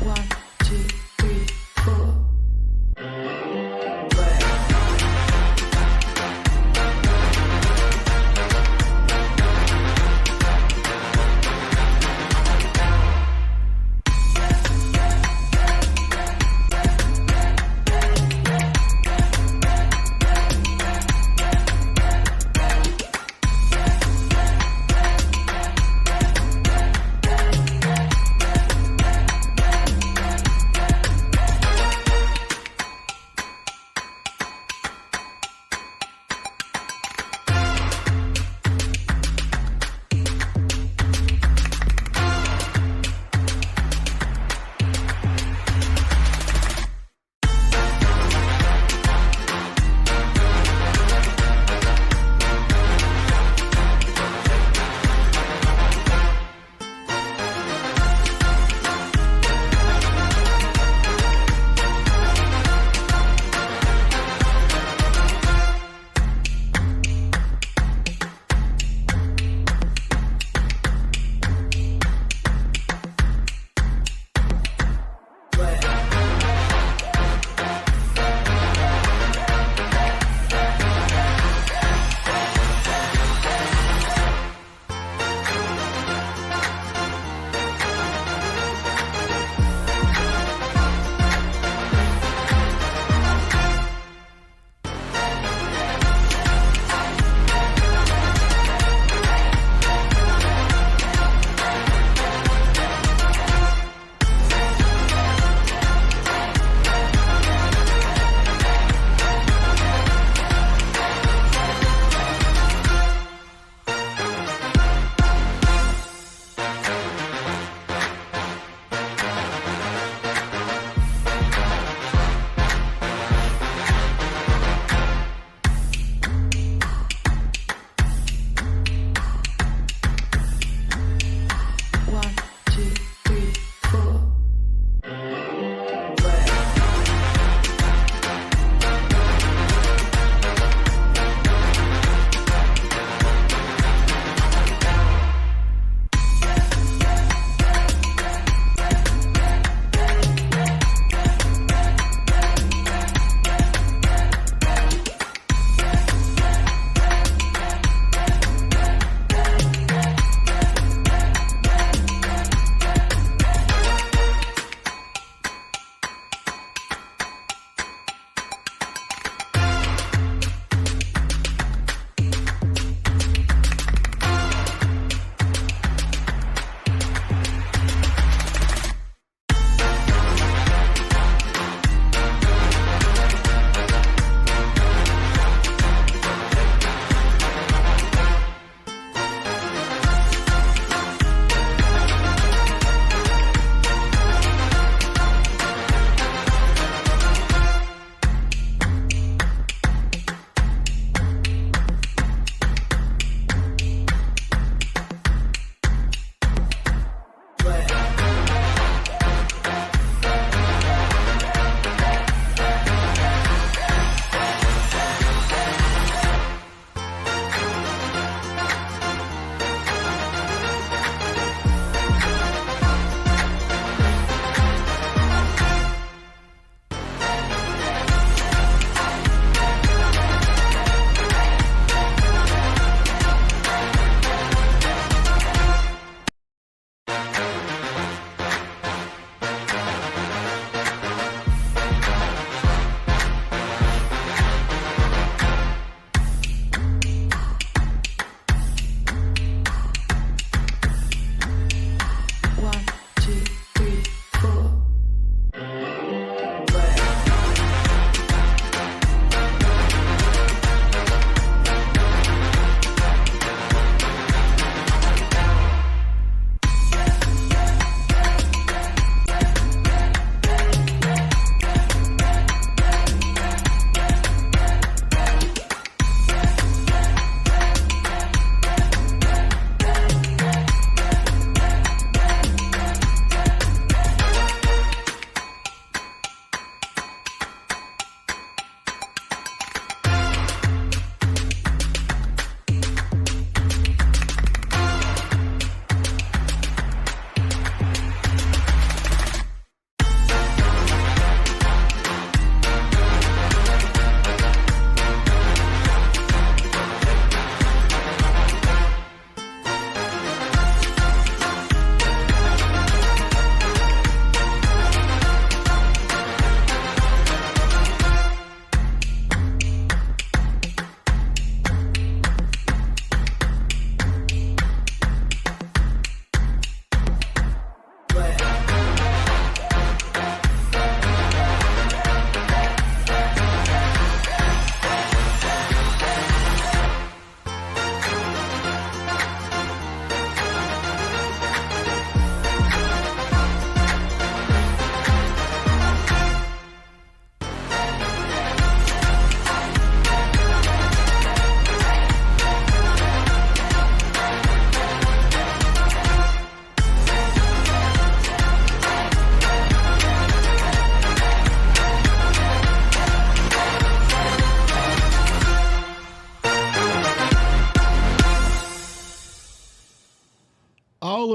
One, two, three, four.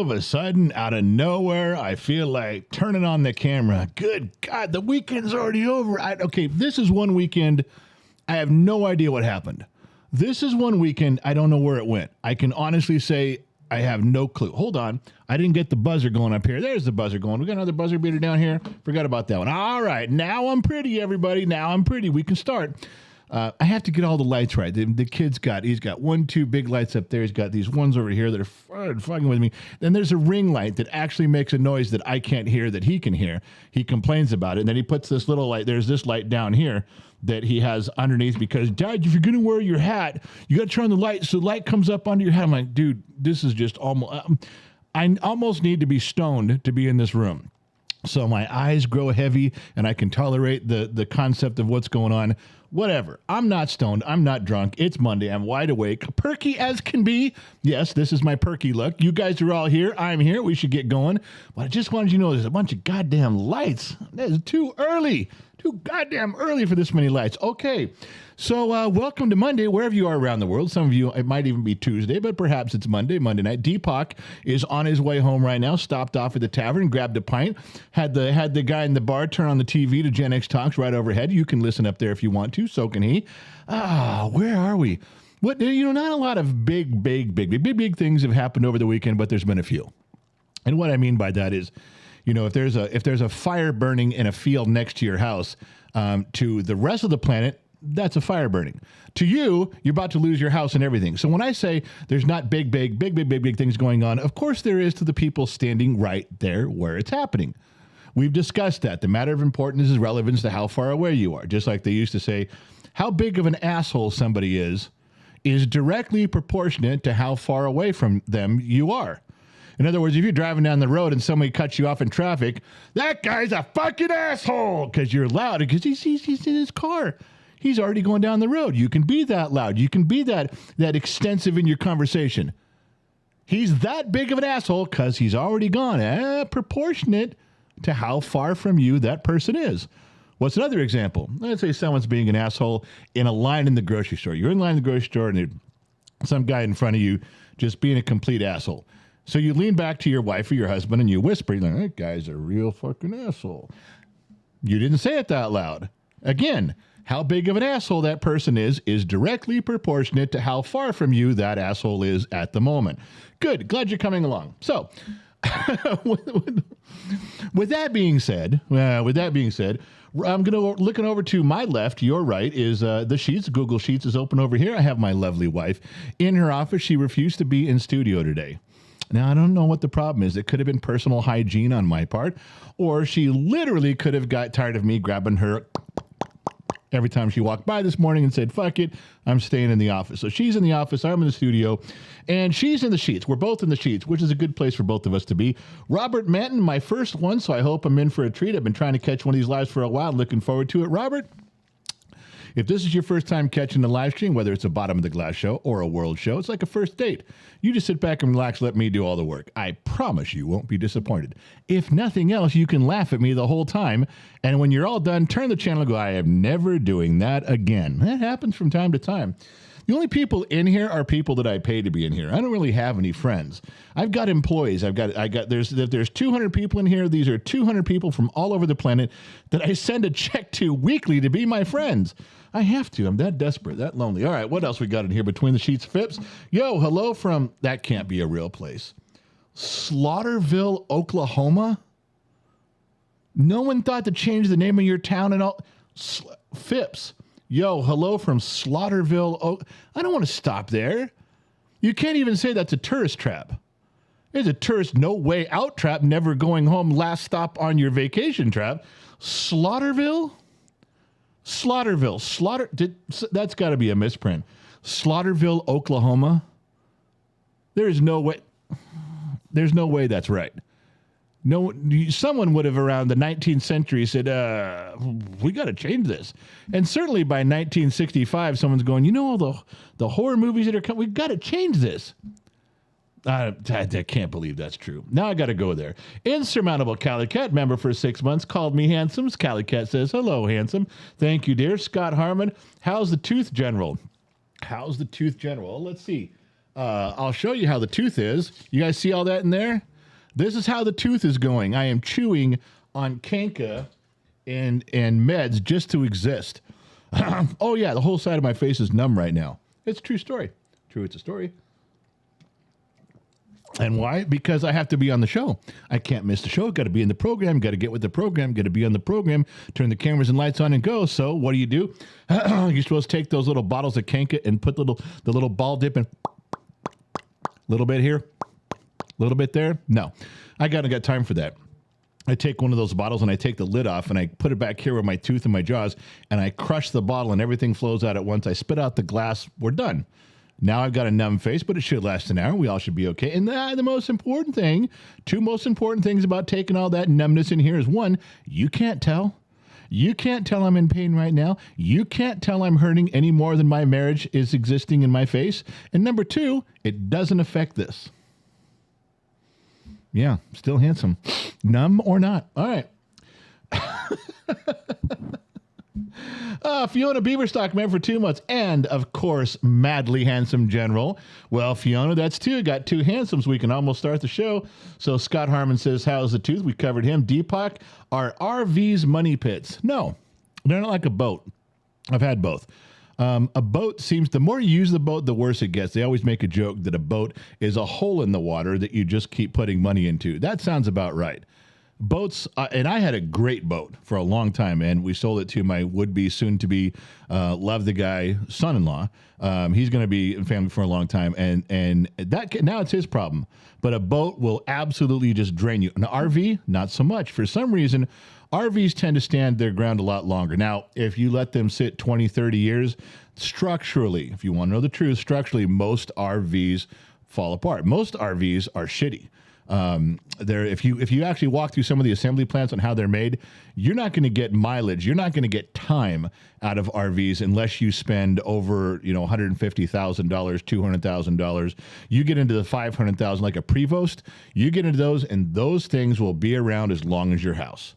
of a sudden, out of nowhere, I feel like turning on the camera. Good God, the weekend's already over. Okay, this is one weekend. I have no idea what happened. This is one weekend. I don't know where it went. I can honestly say I have no clue. Hold on. I didn't get the buzzer going up here. There's the buzzer going. We got another buzzer beater down here. Forgot about that one. All right. Now I'm pretty, everybody. Now I'm pretty. We can start. I have to get all the lights right. The kid's he's got 1, 2 big lights up there. He's got these ones over here that are fucking with me. Then there's a ring light that actually makes a noise that I can't hear that he can hear. He complains about it. And then he puts this little light. There's this light down here that he has underneath because, Dad, if you're going to wear your hat, you got to turn on the light so the light comes up onto your hat. I'm like, dude, this is just almost, I almost need to be stoned to be in this room. So my eyes grow heavy and I can tolerate the concept of what's going on. Whatever. I'm not stoned. I'm not drunk. It's Monday. I'm wide awake. Perky as can be. Yes, this is my perky look. You guys are all here. I'm here. We should get going. But I just wanted you to know there's a bunch of goddamn lights. That's too early. Too goddamn early for this many lights. Okay. So welcome to Monday, wherever you are around the world. Some of you, it might even be Tuesday, but perhaps it's Monday night. Deepak is on his way home right now, stopped off at the tavern, grabbed a pint, had the guy in the bar turn on the TV to Gen X Talks right overhead. You can listen up there if you want to, so can he. Where are we? Not a lot of big things have happened over the weekend, but there's been a few. And what I mean by that is, if there's a fire burning in a field next to your house, to the rest of the planet, that's a fire burning. To you, you're about to lose your house and everything. So when I say there's not big things going on, of course there is to the people standing right there where it's happening. We've discussed that. The matter of importance is relevance to how far away you are. Just like they used to say, how big of an asshole somebody is directly proportionate to how far away from them you are. In other words, if you're driving down the road and somebody cuts you off in traffic, that guy's a fucking asshole because you're loud because he's in his car. He's already going down the road. You can be that loud. You can be that extensive in your conversation. He's that big of an asshole because he's already gone. Proportionate to how far from you that person is. What's another example? Let's say someone's being an asshole in a line in the grocery store. You're in line in the grocery store and there's some guy in front of you just being a complete asshole. So you lean back to your wife or your husband and you whisper, you're like, that guy's a real fucking asshole. You didn't say it that loud. Again, how big of an asshole that person is directly proportionate to how far from you that asshole is at the moment. Good. Glad you're coming along. So, with that being said, I'm looking over to my left, your right, is the Sheets. Google Sheets is open over here. I have my lovely wife in her office. She refused to be in studio today. Now, I don't know what the problem is. It could have been personal hygiene on my part, or she literally could have got tired of me grabbing her every time she walked by this morning and said, fuck it, I'm staying in the office. So she's in the office, I'm in the studio, and she's in the Sheets. We're both in the Sheets, which is a good place for both of us to be. Robert Manton, my first one, so I hope I'm in for a treat. I've been trying to catch one of these lives for a while. Looking forward to it. Robert, if this is your first time catching the live stream, whether it's a Bottom of the Glass show or a world show, it's like a first date. You just sit back and relax, let me do all the work. I promise you won't be disappointed. If nothing else, you can laugh at me the whole time, and when you're all done, turn the channel and go, I am never doing that again. That happens from time to time. The only people in here are people that I pay to be in here. I don't really have any friends. I've got employees. There's 200 people in here. These are 200 people from all over the planet that I send a check to weekly to be my friends. I have to. I'm that desperate, that lonely. All right, what else we got in here between the sheets? Phipps. Yo, hello from, that can't be a real place. Slaughterville, Oklahoma? No one thought to change the name of your town and all. Phipps. Yo, hello from Slaughterville. I don't want to stop there. You can't even say that's a tourist trap. It's a tourist no way out trap, never going home, last stop on your vacation trap. Slaughterville? That's got to be a misprint. Slaughterville, Oklahoma. There's no way that's right. No, someone would have around the 19th century said, we got to change this. And certainly by 1965, someone's going, all the horror movies that are coming, we've got to change this. I can't believe that's true. Now I got to go there. Insurmountable Cali Cat, member for 6 months, called me handsome. Cali Cat says, hello, handsome. Thank you, dear. Scott Harmon, how's the tooth general? Let's see. I'll show you how the tooth is. You guys see all that in there? This is how the tooth is going. I am chewing on canca and meds just to exist. Oh, yeah, the whole side of my face is numb right now. It's a true story. True, it's a story. And why? Because I have to be on the show. I can't miss the show. Got to be in the program. Got to get with the program. Got to be on the program. Turn the cameras and lights on and go. So what do? You're supposed to take those little bottles of canca and put the little ball dip in. Little bit here. Little bit there. No, I got time for that. I take one of those bottles and I take the lid off and I put it back here with my tooth and my jaws and I crush the bottle and everything flows out at once. I spit out the glass. We're done. Now I've got a numb face, but it should last an hour. We all should be okay. And the most important thing, two most important things about taking all that numbness in here is, one, you can't tell. You can't tell I'm in pain right now. You can't tell I'm hurting any more than my marriage is existing in my face. And number two, it doesn't affect this. Yeah, still handsome. Numb or not. All right. Fiona Beaverstock, man, for 2 months. And, of course, madly handsome general. Well, Fiona, that's two. Got two handsomes. We can almost start the show. So Scott Harmon says, how's the tooth? We covered him. Deepak, are RVs money pits? No, they're not like a boat. I've had both. A boat seems, the more you use the boat, the worse it gets. They always make a joke that a boat is a hole in the water that you just keep putting money into. That sounds about right. Boats, and I had a great boat for a long time, and we sold it to my would-be, soon-to-be, love the guy, son-in-law. He's going to be in family for a long time, and that now it's his problem. But a boat will absolutely just drain you. An RV, not so much. For some reason, RVs tend to stand their ground a lot longer. Now, if you let them sit 20, 30 years, structurally, if you want to know the truth, structurally, most RVs fall apart. Most RVs are shitty. If you actually walk through some of the assembly plants on how they're made, you're not going to get mileage. You're not going to get time out of RVs unless you spend over, $150,000, $200,000. You get into the $500,000 like a Prevost. You get into those, and those things will be around as long as your house.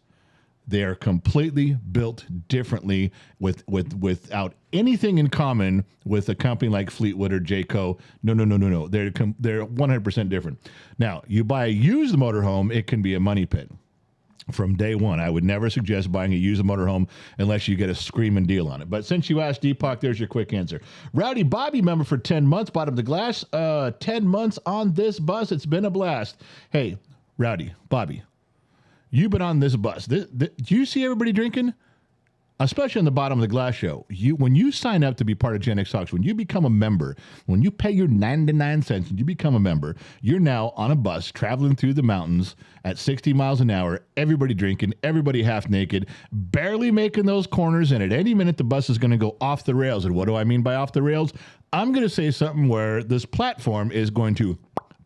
They are completely built differently without anything in common with a company like Fleetwood or Jayco. No. They're 100% different. Now, you buy a used motorhome, it can be a money pit. From day one, I would never suggest buying a used motorhome unless you get a screaming deal on it. But since you asked, Deepak, there's your quick answer. Rowdy Bobby, member for 10 months, bottom of the glass. 10 months on this bus. It's been a blast. Hey, Rowdy Bobby, you've been on this bus. Do you see everybody drinking? Especially on the bottom of the glass show. When you sign up to be part of Gen X Talks, when you become a member, when you pay your 99 cents and you become a member, you're now on a bus traveling through the mountains at 60 miles an hour, everybody drinking, everybody half naked, barely making those corners, and at any minute the bus is going to go off the rails. And what do I mean by off the rails? I'm going to say something where this platform is going to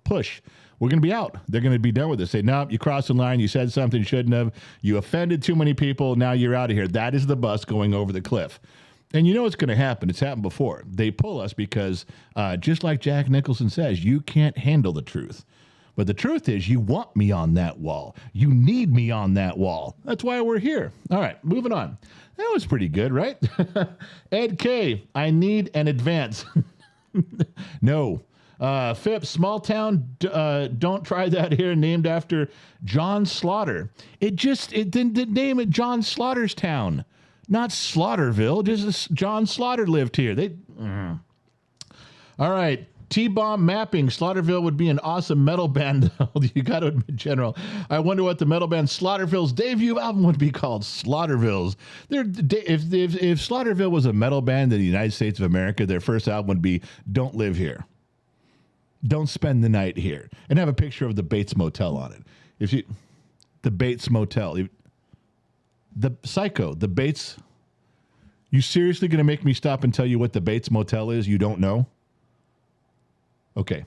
push. We're going to be out. They're going to be done with this. Say, no, you crossed the line. You said something you shouldn't have. You offended too many people. Now you're out of here. That is the bus going over the cliff. And you know what's going to happen. It's happened before. They pull us because, just like Jack Nicholson says, you can't handle the truth. But the truth is, you want me on that wall. You need me on that wall. That's why we're here. All right, moving on. That was pretty good, right? Ed K, I need an advance. No. Phipps, small town, don't try that here, named after John Slaughter. The name it John Slaughter's town, not Slaughterville. Just John Slaughter lived here. All right. T-Bomb Mapping. Slaughterville would be an awesome metal band, though. You got to admit, General. I wonder what the metal band Slaughterville's debut album would be called. Slaughterville's. If Slaughterville was a metal band in the United States of America, their first album would be Don't Live Here. Don't spend the night here, and have a picture of the Bates Motel on it. The Bates Motel, the Psycho, the Bates. You seriously going to make me stop and tell you what the Bates Motel is? You don't know? Okay.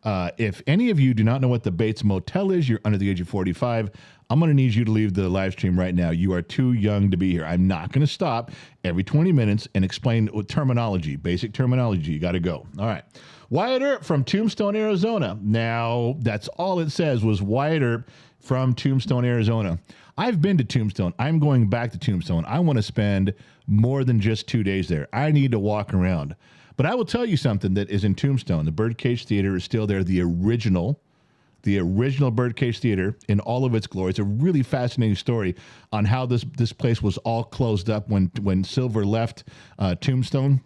If any of you do not know what the Bates Motel is, you're under the age of 45. I'm going to need you to leave the live stream right now. You are too young to be here. I'm not going to stop every 20 minutes and explain terminology, basic terminology. You got to go. All right. Wyatt Earp from Tombstone, Arizona. Now, that's all it says was Wyatt Earp from Tombstone, Arizona. I've been to Tombstone. I'm going back to Tombstone. I want to spend more than just 2 days there. I need to walk around. But I will tell you something that is in Tombstone. The Birdcage Theater is still there. The original the original Birdcage Theater in all of its glory. It's a really fascinating story on how this place was all closed up when Silver left Tombstone,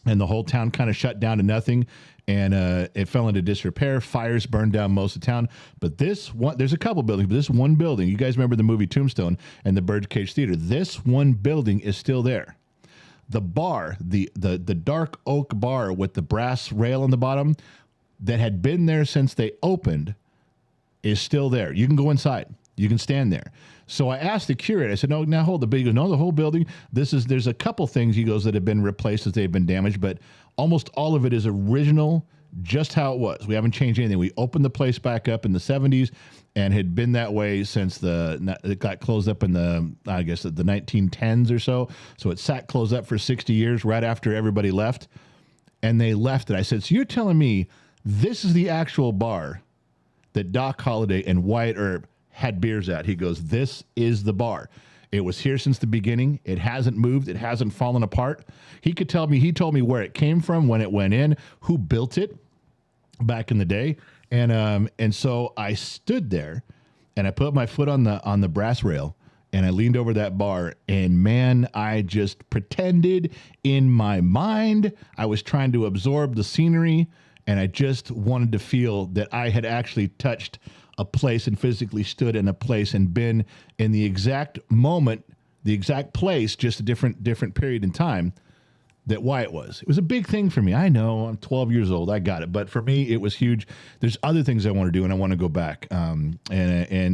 and the whole town kind of shut down to nothing, and it fell into disrepair. Fires burned down most of town. But this one, there's a couple buildings, but this one building, you guys remember the movie Tombstone and the Birdcage Theater? This one building is still there. The bar, the dark oak bar with the brass rail on the bottom that had been there since they opened is still there. You can go inside. You can stand there. So I asked the curator, I said, no, now hold the big. He goes, no, the whole building. There's a couple things, he goes, that have been replaced as they've been damaged, but almost all of it is original, just how it was. We haven't changed anything. We opened the place back up in the 70s and had been that way since it got closed up in the 1910s or so. So it sat closed up for 60 years right after everybody left. And they left it. I said, so you're telling me this is the actual bar that Doc Holliday and Wyatt Earp had beers at? He goes, this is the bar. It was here since the beginning. It hasn't moved. It hasn't fallen apart. He told me where it came from, when it went in, who built it back in the day. And so I stood there and I put my foot on the brass rail and I leaned over that bar, and man, I just pretended in my mind I was trying to absorb the scenery. And I just wanted to feel that I had actually touched a place and physically stood in a place and been in the exact moment, the exact place, just a different period in time that Wyatt was. It was a big thing for me. I know, I'm 12 years old. I got it. But for me, it was huge. There's other things I want to do, and I want to go back. And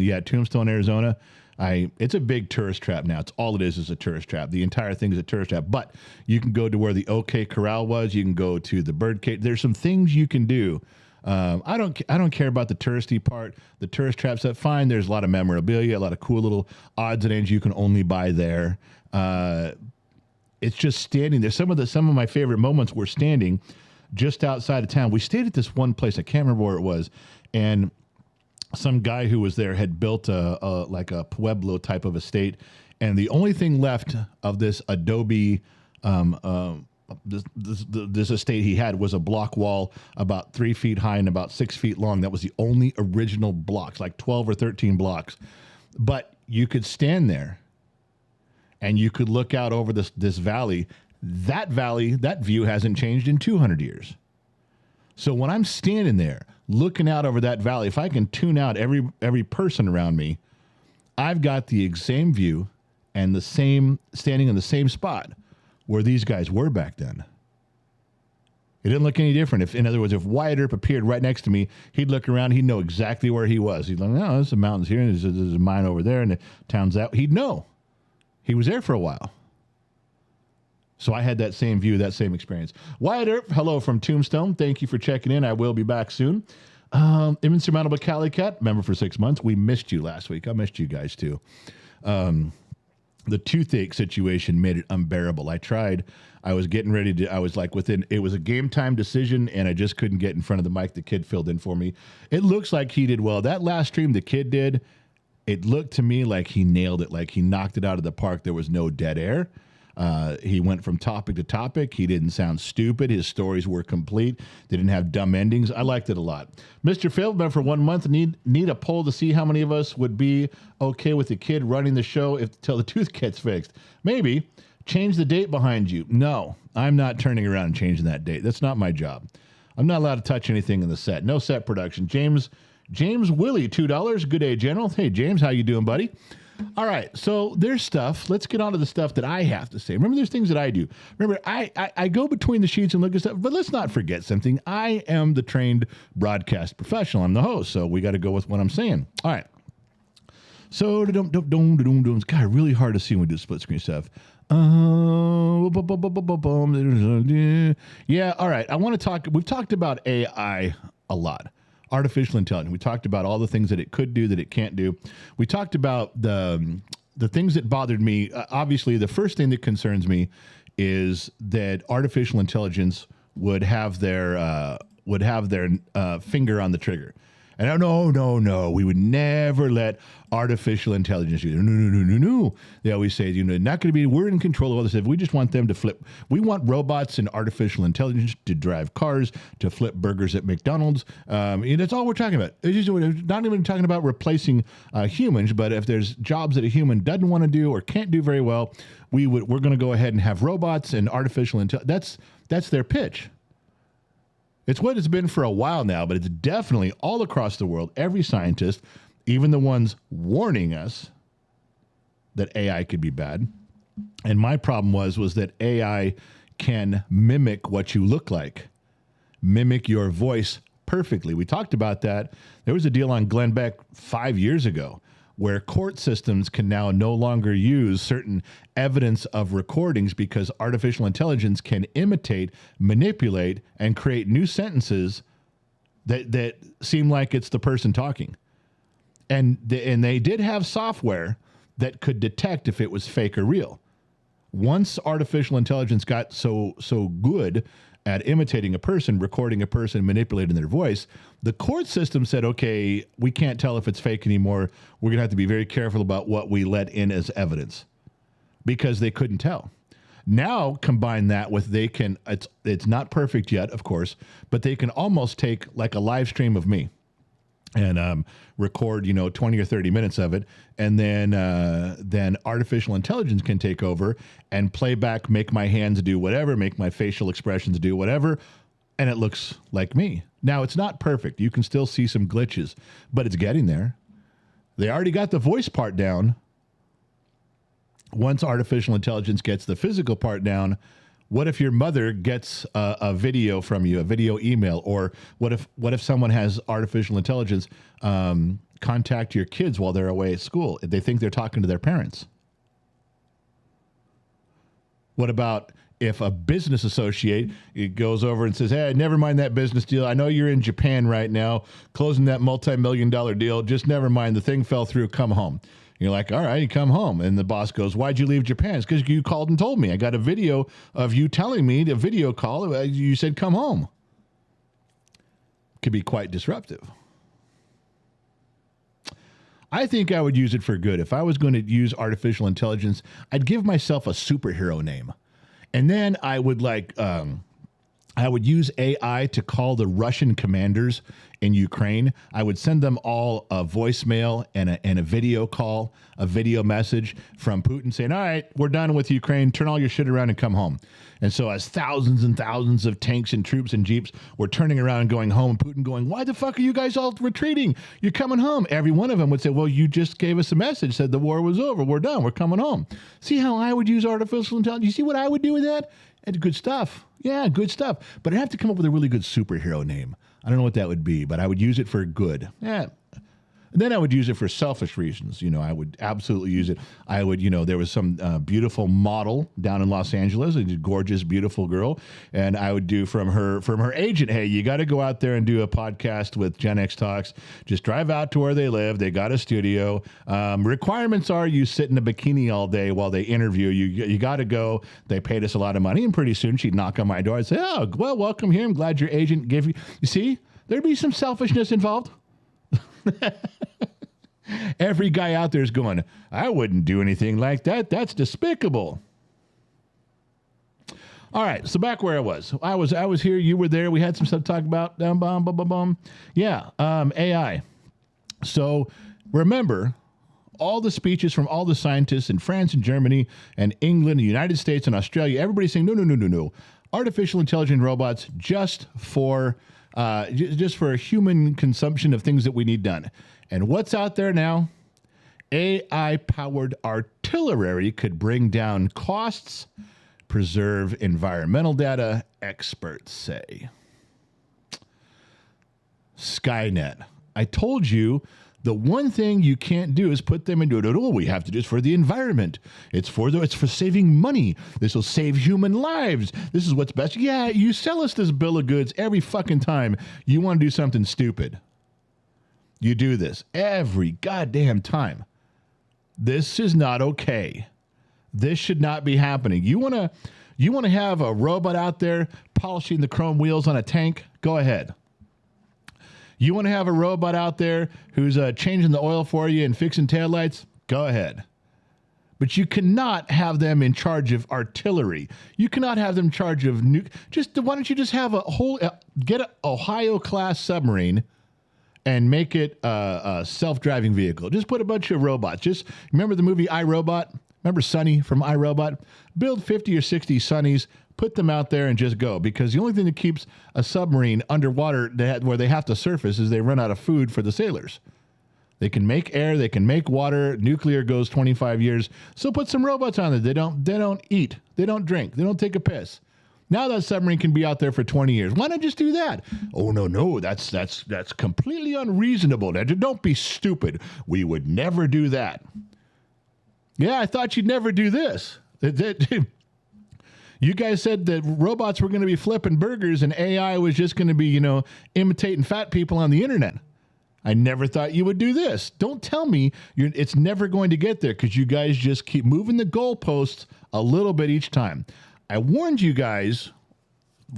yeah, Tombstone, Arizona, it's a big tourist trap now. It's all it is a tourist trap. The entire thing is a tourist trap. But you can go to where the OK Corral was. You can go to the Birdcage. There's some things you can do. I don't care about the touristy part. The tourist traps, that fine. There's a lot of memorabilia, a lot of cool little odds and ends you can only buy there. It's just standing there. Some of my favorite moments were standing just outside of town. We stayed at this one place. I can't remember where it was, and some guy who was there had built like a Pueblo type of estate, and the only thing left of this adobe this estate he had was a block wall about 3 feet high and about 6 feet long. That was the only original blocks, like 12 or 13 blocks. But you could stand there and you could look out over this valley. That view hasn't changed in 200 years. So when I'm standing there looking out over that valley, if I can tune out every person around me, I've got the same view and the same standing in the same spot where these guys were back then. It didn't look any different. In other words, if Wyatt Earp appeared right next to me, he'd look around, he'd know exactly where he was. He'd like, no, there's some mountains here, and there's a mine over there, and the town's out. He'd know. He was there for a while. So I had that same view, that same experience. Wyatt Earp, hello from Tombstone. Thank you for checking in. I will be back soon. Insurmountable Cali Cat, member for 6 months. We missed you last week. I missed you guys too. The toothache situation made it unbearable. I tried. I was getting ready to, I was like it was a game time decision, and I just couldn't get in front of the mic. The kid filled in for me. It looks like he did well. That last stream the kid did, it looked to me like he nailed it, like he knocked it out of the park. There was no dead air. He went from topic to topic. He didn't sound stupid. His stories were complete. They didn't have dumb endings. I liked it a lot. Mr. Phil, been for 1 month. Need a poll to see how many of us would be okay with the kid running the show till the tooth gets fixed. Maybe. Change the date behind you. No, I'm not turning around and changing that date. That's not my job. I'm not allowed to touch anything in the set. No set production. James Willie, $2. Good day, General. Hey, James, how you doing, buddy? All right, so there's stuff. Let's get on to the stuff that I have to say. Remember, there's things that I do. Remember, I go between the sheets and look at stuff, but let's not forget something. I am the trained broadcast professional. I'm the host, so we got to go with what I'm saying. All right. So, it's kind of really hard to see when we do split screen stuff. Yeah, all right. I want to talk. We've talked about AI a lot. Artificial intelligence. We talked about all the things that it could do, that it can't do. We talked about the things that bothered me. Obviously, the first thing that concerns me is that artificial intelligence would have their finger on the trigger. And no, we would never let artificial intelligence do that. No. They always say, not going to be, we're in control of all this. We just want them to flip. We want robots and artificial intelligence to drive cars, to flip burgers at McDonald's. That's all we're talking about. We're not even talking about replacing humans, but if there's jobs that a human doesn't want to do or can't do very well, we're going to go ahead and have robots and artificial intelligence. That's their pitch. It's what it's been for a while now, but it's definitely all across the world. Every scientist, even the ones warning us that AI could be bad. And my problem was that AI can mimic what you look like, mimic your voice perfectly. We talked about that. There was a deal on Glenn Beck 5 years ago where court systems can now no longer use certain evidence of recordings because artificial intelligence can imitate, manipulate, and create new sentences that seem like it's the person talking. And they did have software that could detect if it was fake or real. Once artificial intelligence got so good at imitating a person, recording a person, manipulating their voice, the court system said, okay, we can't tell if it's fake anymore. We're going to have to be very careful about what we let in as evidence because they couldn't tell. Now combine that with it's not perfect yet, of course, but they can almost take like a live stream of me and record 20 or 30 minutes of it, and then artificial intelligence can take over and play back, make my hands do whatever, make my facial expressions do whatever, and it looks like me. Now, it's not perfect. You can still see some glitches, but it's getting there. They already got the voice part down. Once artificial intelligence gets the physical part down, what if your mother gets a video from you, a video email? Or what if someone has artificial intelligence contact your kids while they're away at school? They think they're talking to their parents. What about if a business associate goes over and says, hey, never mind that business deal. I know you're in Japan right now, closing that multi-million-dollar deal. Just never mind. The thing fell through. Come home. You're like, all right, you come home. And the boss goes, why'd you leave Japan? It's because you called and told me. I got a video of you telling me, a video call. You said, come home. Could be quite disruptive. I think I would use it for good. If I was going to use artificial intelligence, I'd give myself a superhero name. And then I would I would use AI to call the Russian commanders in Ukraine. I would send them all a voicemail and a video call, a video message from Putin saying, all right, we're done with Ukraine. Turn all your shit around and come home. And so as thousands and thousands of tanks and troops and jeeps were turning around and going home, Putin going, why the fuck are you guys all retreating? You're coming home. Every one of them would say, well, you just gave us a message, said the war was over. We're done. We're coming home. See how I would use artificial intelligence? You see what I would do with that? It's good stuff. Yeah, good stuff. But I'd have to come up with a really good superhero name. I don't know what that would be, but I would use it for good. Yeah. And then I would use it for selfish reasons. I would absolutely use it. I would, there was some beautiful model down in Los Angeles, a gorgeous, beautiful girl. And I would do from her agent, hey, you got to go out there and do a podcast with Gen X Talks. Just drive out to where they live. They got a studio. Requirements are you sit in a bikini all day while they interview you. You got to go. They paid us a lot of money. And pretty soon she'd knock on my door and say, oh, well, welcome here. I'm glad your agent gave you. You see, there'd be some selfishness involved. Every guy out there is going, I wouldn't do anything like that. That's despicable. All right, so back where I was here. You were there. We had some stuff to talk about. Yeah, AI. So remember, all the speeches from all the scientists in France and Germany and England, the United States and Australia, everybody's saying, no. Artificial intelligent robots just for human consumption of things that we need done. And what's out there now? AI-powered artillery could bring down costs, preserve environmental data, experts say. Skynet. I told you the one thing you can't do is put them into it. Oh, we have to do this for the environment. It's for saving money. This will save human lives. This is what's best. Yeah, you sell us this bill of goods every fucking time you want to do something stupid. You do this every goddamn time. This is not okay. This should not be happening. You want to have a robot out there polishing the chrome wheels on a tank? Go ahead. You want to have a robot out there who's changing the oil for you and fixing taillights? Go ahead. But you cannot have them in charge of artillery. You cannot have them in charge of why don't you just have get an Ohio-class submarine and make it a self-driving vehicle? Just put a bunch of robots. Just remember the movie I, Robot? Remember Sonny from iRobot? Build 50 or 60 Sonnies, put them out there and just go. Because the only thing that keeps a submarine underwater where they have to surface is they run out of food for the sailors. They can make air, they can make water. Nuclear goes 25 years. So put some robots on it. They don't eat, they don't drink, they don't take a piss. Now that submarine can be out there for 20 years. Why not just do that? Oh, no, that's completely unreasonable. Now, don't be stupid. We would never do that. Yeah, I thought you'd never do this. You guys said that robots were going to be flipping burgers and AI was just going to be, imitating fat people on the internet. I never thought you would do this. Don't tell me it's never going to get there because you guys just keep moving the goalposts a little bit each time. I warned you guys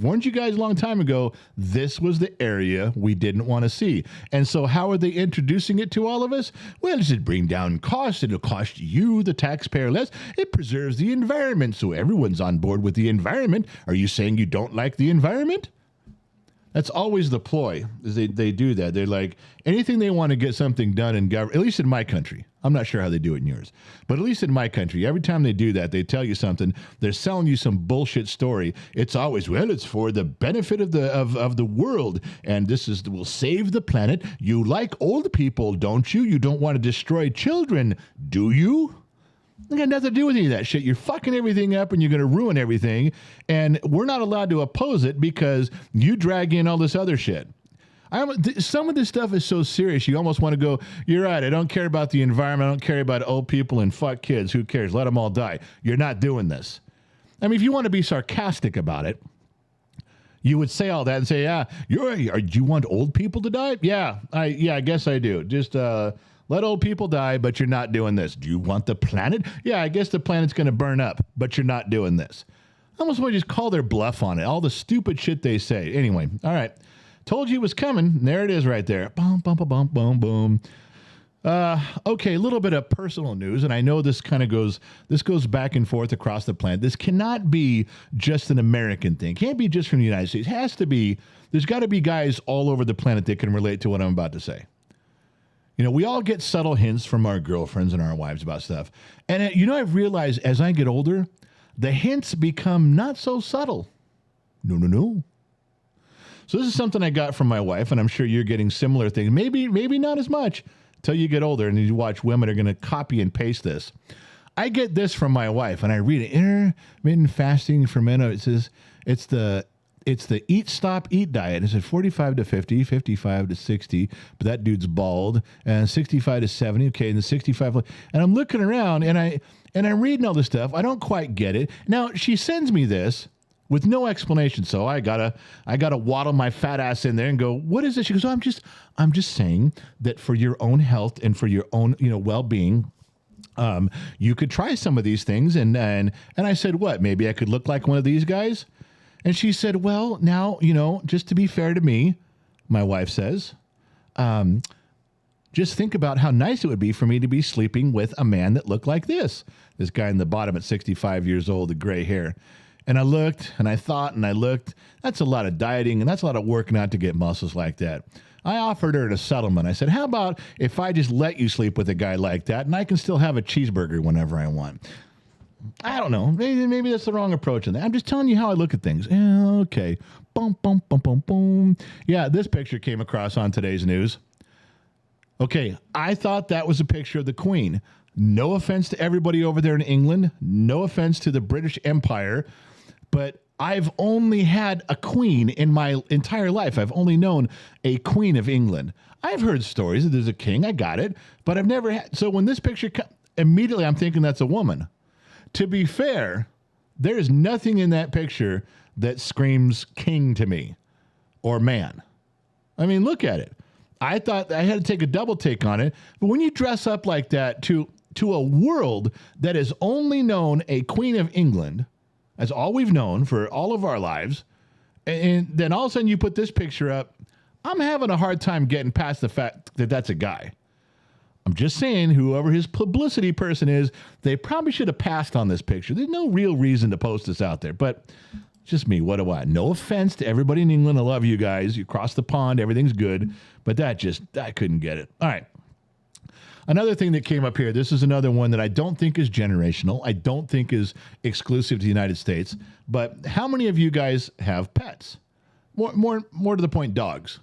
a long time ago, this was the area we didn't want to see. And so how are they introducing it to all of us? Well, does it bring down costs? It'll cost you, the taxpayer, less. It preserves the environment, so everyone's on board with the environment. Are you saying you don't like the environment? That's always the ploy, is they do that. They're like, anything they want to get something done in government, at least in my country. I'm not sure how they do it in yours. But at least in my country, every time they do that, they tell you something. They're selling you some bullshit story. It's always, well, it's for the benefit of the world. And will save the planet. You like old people, don't you? You don't want to destroy children, do you? It got nothing to do with any of that shit. You're fucking everything up and you're going to ruin everything. And we're not allowed to oppose it because you drag in all this other shit. Some of this stuff is so serious, you almost want to go, you're right, I don't care about the environment, I don't care about old people and fuck kids, who cares, let them all die. You're not doing this. I mean, if you want to be sarcastic about it, you would say all that and say, yeah, do you want old people to die? Yeah, I guess I do. Just let old people die, but you're not doing this. Do you want the planet? Yeah, I guess the planet's going to burn up, but you're not doing this. I almost want to just call their bluff on it, all the stupid shit they say. Anyway, all right. Told you it was coming. There it is right there. Boom, boom, boom, boom, boom. Okay, a little bit of personal news, and I know this goes back and forth across the planet. This cannot be just an American thing. Can't be just from the United States. It has to be. There's got to be guys all over the planet that can relate to what I'm about to say. We all get subtle hints from our girlfriends and our wives about stuff. And, I've realized as I get older, the hints become not so subtle. No. So this is something I got from my wife, and I'm sure you're getting similar things. Maybe not as much until you get older and you watch women are going to copy and paste this. I get this from my wife, and I read it. Intermittent fasting for men. It says it's the eat, stop, eat diet. It said 45 to 50, 55 to 60, but that dude's bald, and 65 to 70. Okay, and the 65. And I'm looking around, and I'm reading all this stuff. I don't quite get it. Now, she sends me this with no explanation, so I gotta waddle my fat ass in there and go, what is this? She goes, I'm just saying that for your own health and for your own well-being, you could try some of these things. And I said, what? Maybe I could look like one of these guys? And she said, well, now, just to be fair to me, my wife says, just think about how nice it would be for me to be sleeping with a man that looked like this guy in the bottom at 65 years old, the gray hair. And I looked and I thought and I looked. That's a lot of dieting and that's a lot of working out to get muscles like that. I offered her a settlement. I said, how about if I just let you sleep with a guy like that and I can still have a cheeseburger whenever I want? I don't know. Maybe that's the wrong approach. I'm just telling you how I look at things. Yeah, okay. Boom, boom, boom, boom, boom. Yeah, this picture came across on today's news. Okay, I thought that was a picture of the Queen. No offense to everybody over there in England. No offense to the British Empire. But I've only had a queen in my entire life. I've only known a queen of England. I've heard stories that there's a king. I got it. But I've never had. So when this picture, immediately I'm thinking that's a woman. To be fair, there is nothing in that picture that screams king to me or man. I mean, look at it. I thought I had to take a double take on it. But when you dress up like that to a world that has only known a queen of England, that's all we've known for all of our lives, and then all of a sudden you put this picture up, I'm having a hard time getting past the fact that that's a guy. I'm just saying, whoever his publicity person is, they probably should have passed on this picture. There's no real reason to post this out there, but just me. What do I? No offense to everybody in England. I love you guys. You cross the pond. Everything's good, but I couldn't get it. All right. Another thing that came up here, this is another one that I don't think is generational. I don't think is exclusive to the United States. But how many of you guys have pets? More to the point, dogs.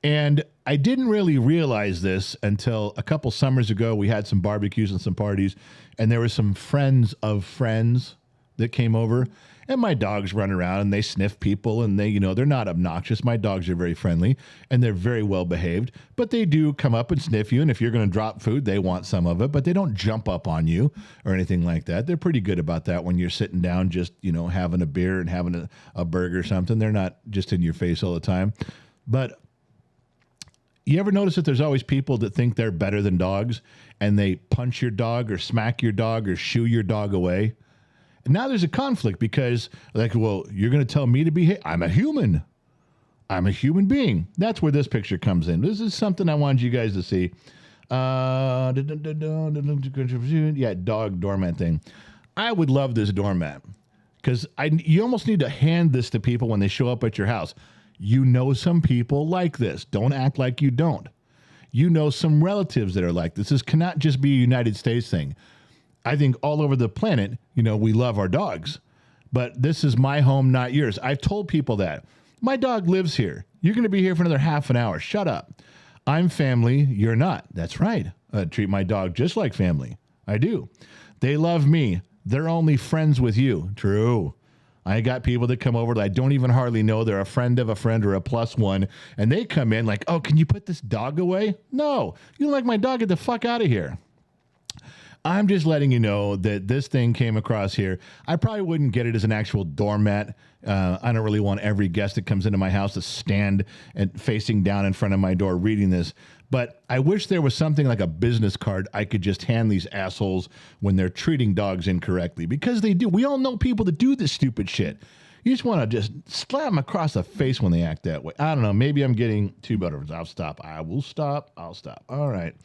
And I didn't really realize this until a couple summers ago. We had some barbecues and some parties, and there were some friends of friends that came over. And my dogs run around and they sniff people, and they're not obnoxious. My dogs are very friendly and they're very well behaved, but they do come up and sniff you. And if you're going to drop food, they want some of it, but they don't jump up on you or anything like that. They're pretty good about that when you're sitting down, just, having a beer and having a burger or something. They're not just in your face all the time. But you ever notice that there's always people that think they're better than dogs, and they punch your dog or smack your dog or shoo your dog away? Now there's a conflict because, well, you're going to tell me to behave. I'm a human. I'm a human being. That's where this picture comes in. This is something I wanted you guys to see. Yeah, dog doormat thing. I would love this doormat because you almost need to hand this to people when they show up at your house. You know some people like this. Don't act like you don't. You know some relatives that are like this. This cannot just be a United States thing. I think all over the planet, we love our dogs, but this is my home, not yours. I've told people that. My dog lives here. You're going to be here for another half an hour. Shut up. I'm family. You're not. That's right. I treat my dog just like family. I do. They love me. They're only friends with you. True. I got people that come over that I don't even hardly know. They're a friend of a friend or a plus one, and they come in like, oh, can you put this dog away? No. You don't like my dog? Get the fuck out of here. I'm just letting you know that this thing came across here. I probably wouldn't get it as an actual doormat. I don't really want every guest that comes into my house to stand and facing down in front of my door reading this. But I wish there was something like a business card I could just hand these assholes when they're treating dogs incorrectly. Because they do. We all know people that do this stupid shit. You just want to just slap them across the face when they act that way. I don't know. Maybe I'm getting too better. I'll stop. I will stop. I'll stop. All right.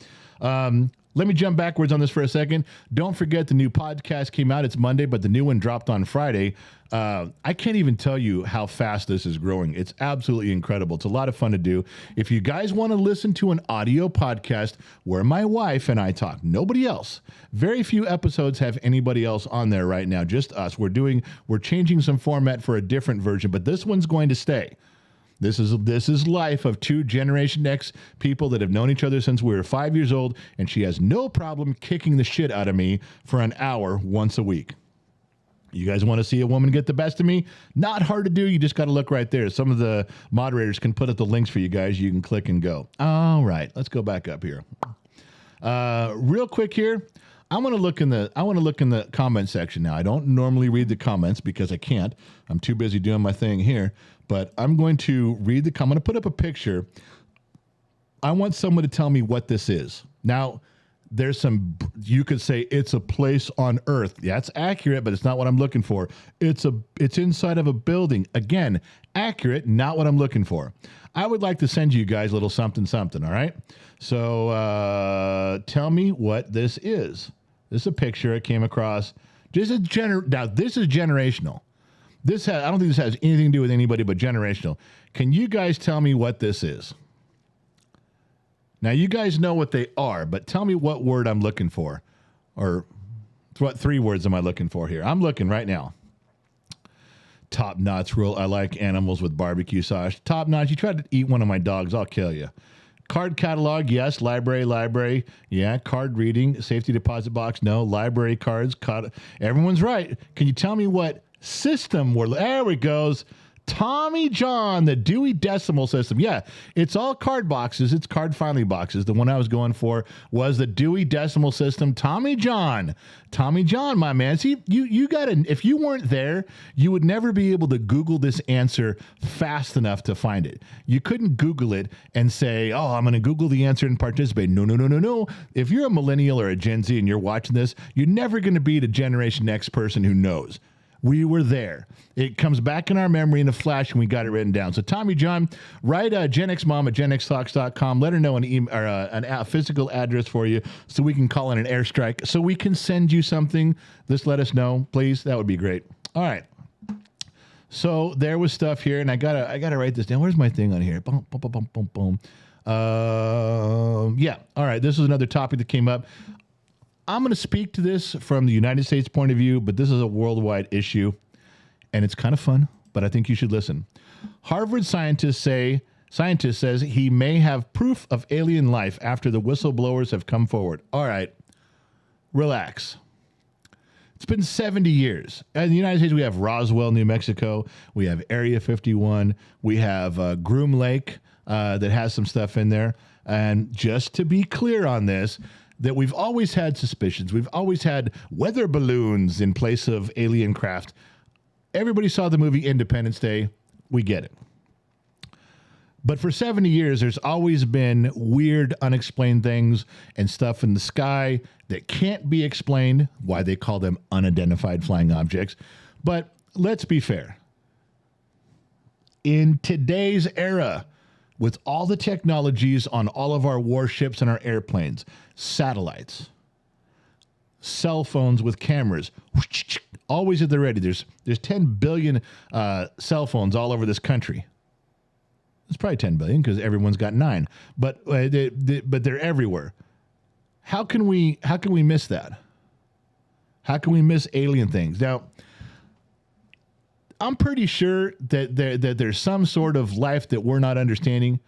Let me jump backwards on this for a second. Don't forget the new podcast came out. It's Monday, but the new one dropped on Friday. I can't even tell you how fast this is growing. It's absolutely incredible. It's a lot of fun to do. If you guys want to listen to an audio podcast where my wife and I talk, nobody else. Very few episodes have anybody else on there right now, just us. We're changing some format for a different version, but this one's going to stay. This is life of two Generation X people that have known each other since we were 5 years old, and she has no problem kicking the shit out of me for an hour once a week. You guys want to see a woman get the best of me? Not hard to do. You just got to look right there. Some of the moderators can put up the links for you guys. You can click and go. All right, let's go back up here. Real quick here. I want to look in the comment section now. I don't normally read the comments because I can't. I'm too busy doing my thing here. But I'm going to read I'm going to put up a picture. I want someone to tell me what this is. Now, you could say it's a place on Earth. Yeah, that's accurate, but it's not what I'm looking for. It's inside of a building. Again, accurate, not what I'm looking for. I would like to send you guys a little something, all right? So tell me what this is. This is a picture I came across. Now, this is generational. I don't think this has anything to do with anybody but generational. Can you guys tell me what this is? Now, you guys know what they are, but tell me what word I'm looking for. Or what 3 words am I looking for here? I'm looking right now. Top notch rule. I like animals with barbecue sauce. Top notch. You try to eat one of my dogs, I'll kill you. Card catalog, yes. Library, yeah. Card reading, safety deposit box, no. Library cards, everyone's right. Can you tell me what system there it goes. Tommy John, the Dewey Decimal System. Yeah, it's all card boxes. It's card filing boxes. The one I was going for was the Dewey Decimal System. Tommy John, my man. See, you got to, if you weren't there, you would never be able to Google this answer fast enough to find it. You couldn't Google it and say, oh, I'm going to Google the answer and participate. No. If you're a millennial or a Gen Z and you're watching this, you're never going to be the Generation X person who knows. We were there. It comes back in our memory in a flash, and we got it written down. So Tommy John, write Gen X Mom at genxtalks.com. Let her know an email or a physical address for you so we can call in an airstrike, so we can send you something. Just let us know, please. That would be great. All right. So there was stuff here, and I gotta write this down. Where's my thing on here? Boom, boom, boom, boom, boom, boom. Yeah. All right. This is another topic that came up. I'm going to speak to this from the United States point of view, but this is a worldwide issue, and it's kind of fun, but I think you should listen. Harvard scientist says he may have proof of alien life after the whistleblowers have come forward. All right. Relax. It's been 70 years. In the United States, we have Roswell, New Mexico. We have Area 51. We have Groom Lake that has some stuff in there. And just to be clear on this, that we've always had suspicions. We've always had weather balloons in place of alien craft. Everybody saw the movie Independence Day. We get it. But for 70 years, there's always been weird, unexplained things and stuff in the sky that can't be explained, why they call them unidentified flying objects. But let's be fair. In today's era, with all the technologies on all of our warships and our airplanes, satellites, cell phones with cameras, always at the ready. There's 10 billion cell phones all over this country. It's probably 10 billion because everyone's got 9, but they're everywhere. How can we miss that? How can we miss alien things? Now, I'm pretty sure that there's some sort of life that we're not understanding,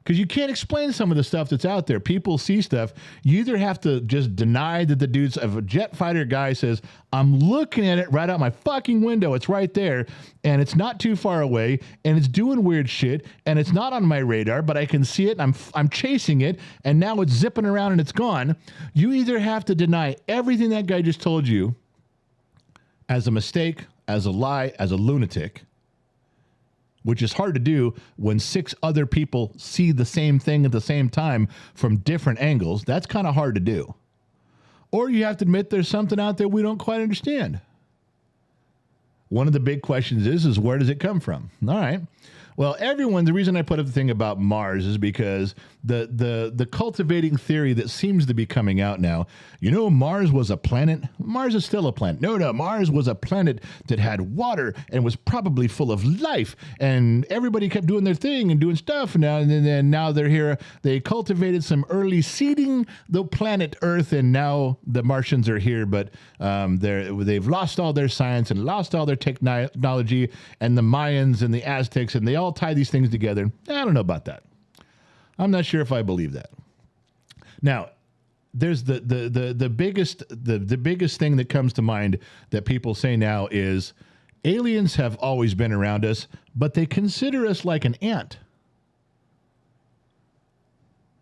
because you can't explain some of the stuff that's out there. People see stuff. You either have to just deny that the dude's if a jet fighter guy says, I'm looking at it right out my fucking window. It's right there, and it's not too far away, and it's doing weird shit, and it's not on my radar, but I can see it, and I'm chasing it, and now it's zipping around and it's gone. You either have to deny everything that guy just told you as a mistake, as a lie, as a lunatic, which is hard to do when 6 other people see the same thing at the same time from different angles. That's kind of hard to do. Or you have to admit there's something out there we don't quite understand. One of the big questions is where does it come from? All right. Well, the reason I put up the thing about Mars is because the cultivating theory that seems to be coming out now, Mars was a planet. Mars is still a planet. No, Mars was a planet that had water and was probably full of life, and everybody kept doing their thing and doing stuff. And now they're here. They cultivated some early seeding the planet Earth, and now the Martians are here, but they've lost all their science and lost all their technology, and the Mayans and the Aztecs, and they all tie these things together. I don't know about that. I'm not sure if I believe that. Now, there's the biggest thing that comes to mind that people say now is aliens have always been around us, but they consider us like an ant.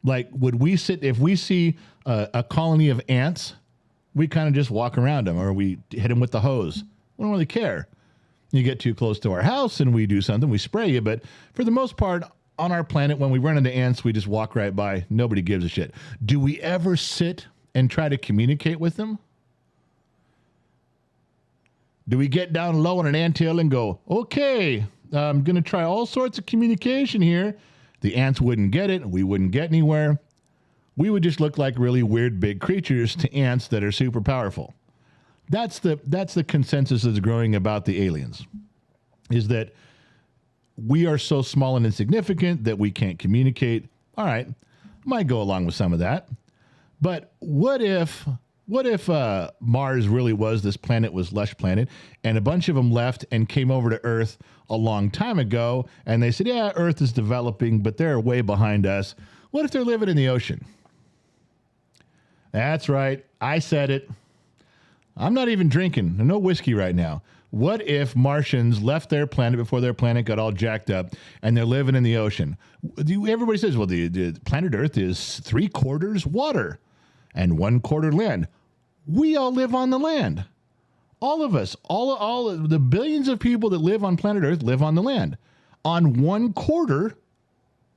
Like, if we see a colony of ants, we kind of just walk around them, or we hit them with the hose. We don't really care. You get too close to our house and we do something, we spray you. But for the most part, on our planet, when we run into ants, we just walk right by. Nobody gives a shit. Do we ever sit and try to communicate with them? Do we get down low on an anthill and go, okay, I'm going to try all sorts of communication here? The ants wouldn't get it. We wouldn't get anywhere. We would just look like really weird big creatures to ants that are super powerful. That's the consensus that's growing about the aliens, is that we are so small and insignificant that we can't communicate. All right, might go along with some of that. But what if Mars really was this planet, was lush planet, and a bunch of them left and came over to Earth a long time ago, and they said, yeah, Earth is developing, but they're way behind us. What if they're living in the ocean? That's right, I said it. I'm not even drinking. No whiskey right now. What if Martians left their planet before their planet got all jacked up and they're living in the ocean? Everybody says, well, the planet Earth is 3/4 water and 1/4 land. We all live on the land. All of us, all of the billions of people that live on planet Earth live on the land, on 1/4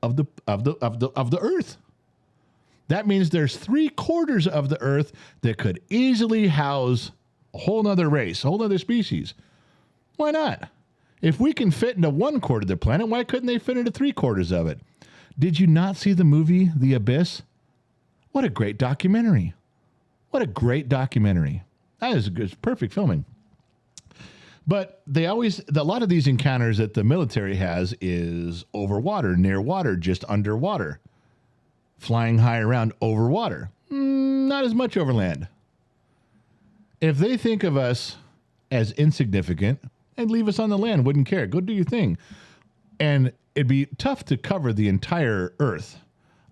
of the Earth. That means there's 3/4 of the Earth that could easily house a whole nother race, a whole other species. Why not? If we can fit into 1/4 of the planet, why couldn't they fit into 3/4 of it? Did you not see the movie The Abyss? What a great documentary. What a great documentary. That is perfect filming. But a lot of these encounters that the military has is over water, near water, just underwater. Flying high around over water. Not as much over land. If they think of us as insignificant, they'd leave us on the land, wouldn't care. Go do your thing. And it'd be tough to cover the entire Earth